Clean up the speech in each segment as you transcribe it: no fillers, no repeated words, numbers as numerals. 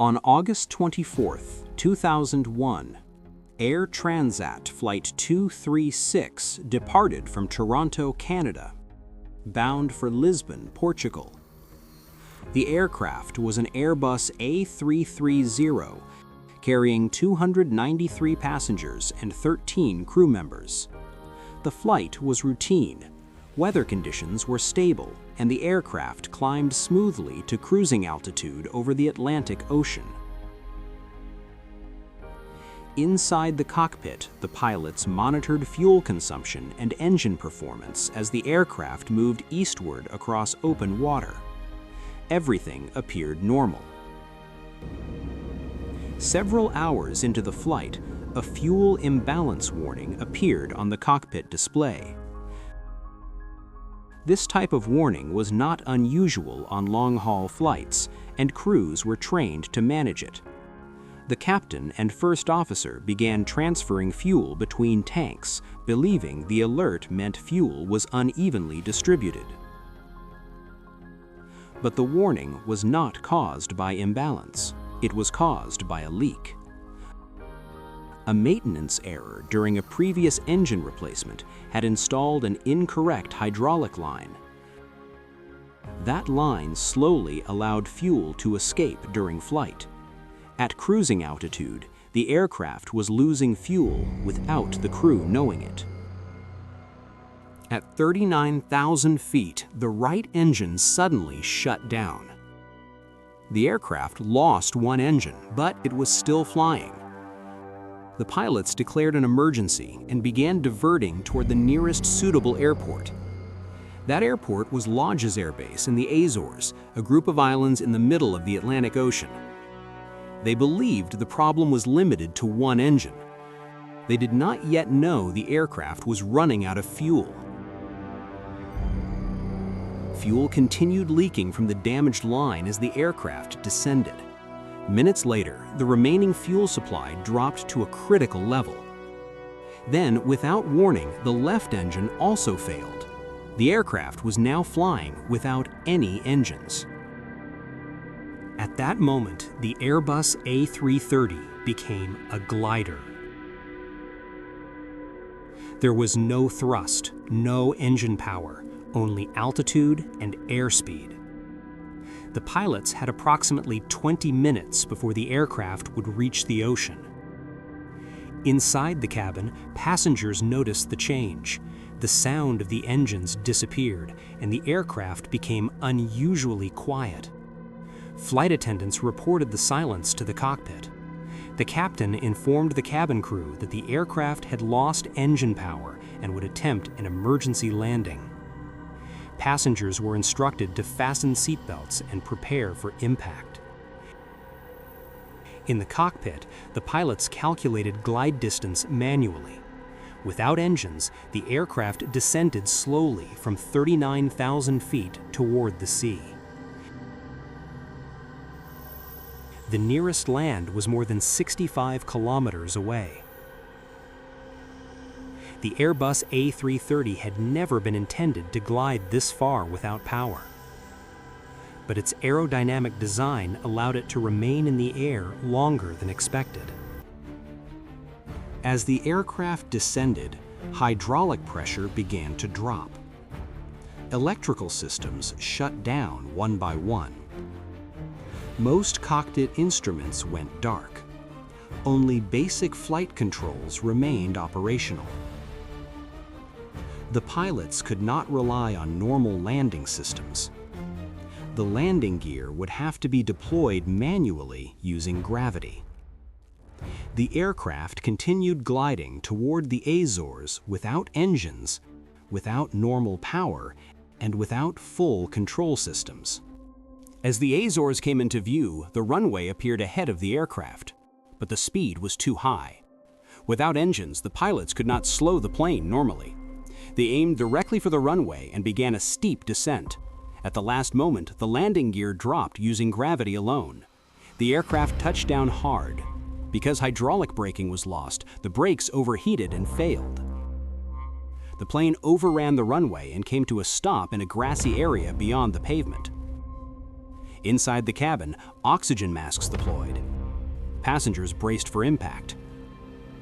On August 24, 2001, Air Transat Flight 236 departed from Toronto, Canada, bound for Lisbon, Portugal. The aircraft was an Airbus A330, carrying 293 passengers and 13 crew members. The flight was routine. Weather conditions were stable, and the aircraft climbed smoothly to cruising altitude over the Atlantic Ocean. Inside the cockpit, the pilots monitored fuel consumption and engine performance as the aircraft moved eastward across open water. Everything appeared normal. Several hours into the flight, a fuel imbalance warning appeared on the cockpit display. This type of warning was not unusual on long-haul flights, and crews were trained to manage it. The captain and first officer began transferring fuel between tanks, believing the alert meant fuel was unevenly distributed. But the warning was not caused by imbalance. It was caused by a leak. A maintenance error during a previous engine replacement had installed an incorrect hydraulic line. That line slowly allowed fuel to escape during flight. At cruising altitude, the aircraft was losing fuel without the crew knowing it. At 39,000 feet, the right engine suddenly shut down. The aircraft lost one engine, but it was still flying. The pilots declared an emergency and began diverting toward the nearest suitable airport. That airport was Lodge's Air Base in the Azores, a group of islands in the middle of the Atlantic Ocean. They believed the problem was limited to one engine. They did not yet know the aircraft was running out of fuel. Fuel continued leaking from the damaged line as the aircraft descended. Minutes later, the remaining fuel supply dropped to a critical level. Then, without warning, the left engine also failed. The aircraft was now flying without any engines. At that moment, the Airbus A330 became a glider. There was no thrust, no engine power, only altitude and airspeed. The pilots had approximately 20 minutes before the aircraft would reach the ocean. Inside the cabin, passengers noticed the change. The sound of the engines disappeared, and the aircraft became unusually quiet. Flight attendants reported the silence to the cockpit. The captain informed the cabin crew that the aircraft had lost engine power and would attempt an emergency landing. Passengers were instructed to fasten seatbelts and prepare for impact. In the cockpit, the pilots calculated glide distance manually. Without engines, the aircraft descended slowly from 39,000 feet toward the sea. The nearest land was more than 65 kilometers away. The Airbus A330 had never been intended to glide this far without power. But its aerodynamic design allowed it to remain in the air longer than expected. As the aircraft descended, hydraulic pressure began to drop. Electrical systems shut down one by one. Most cockpit instruments went dark. Only basic flight controls remained operational. The pilots could not rely on normal landing systems. The landing gear would have to be deployed manually using gravity. The aircraft continued gliding toward the Azores without engines, without normal power, and without full control systems. As the Azores came into view, the runway appeared ahead of the aircraft, but the speed was too high. Without engines, the pilots could not slow the plane normally. They aimed directly for the runway and began a steep descent. At the last moment, the landing gear dropped using gravity alone. The aircraft touched down hard. Because hydraulic braking was lost, the brakes overheated and failed. The plane overran the runway and came to a stop in a grassy area beyond the pavement. Inside the cabin, oxygen masks deployed. Passengers braced for impact.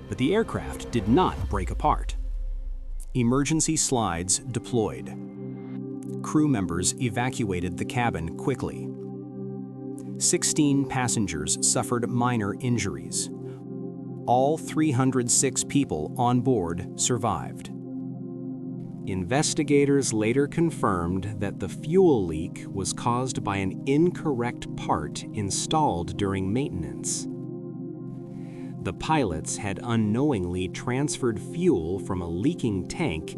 But the aircraft did not break apart. Emergency slides deployed. Crew members evacuated the cabin quickly. 16 passengers suffered minor injuries. All 306 people on board survived. Investigators later confirmed that the fuel leak was caused by an incorrect part installed during maintenance. The pilots had unknowingly transferred fuel from a leaking tank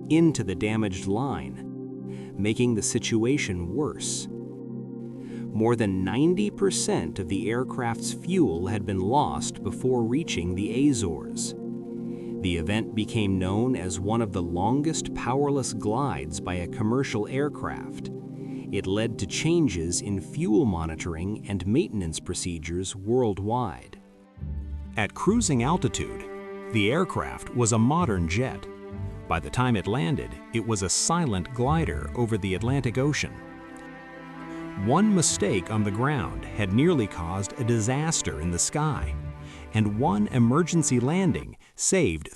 into the damaged line, making the situation worse. More than 90% of the aircraft's fuel had been lost before reaching the Azores. The event became known as one of the longest powerless glides by a commercial aircraft. It led to changes in fuel monitoring and maintenance procedures worldwide. At cruising altitude, the aircraft was a modern jet. By the time it landed, it was a silent glider over the Atlantic Ocean. One mistake on the ground had nearly caused a disaster in the sky, and one emergency landing saved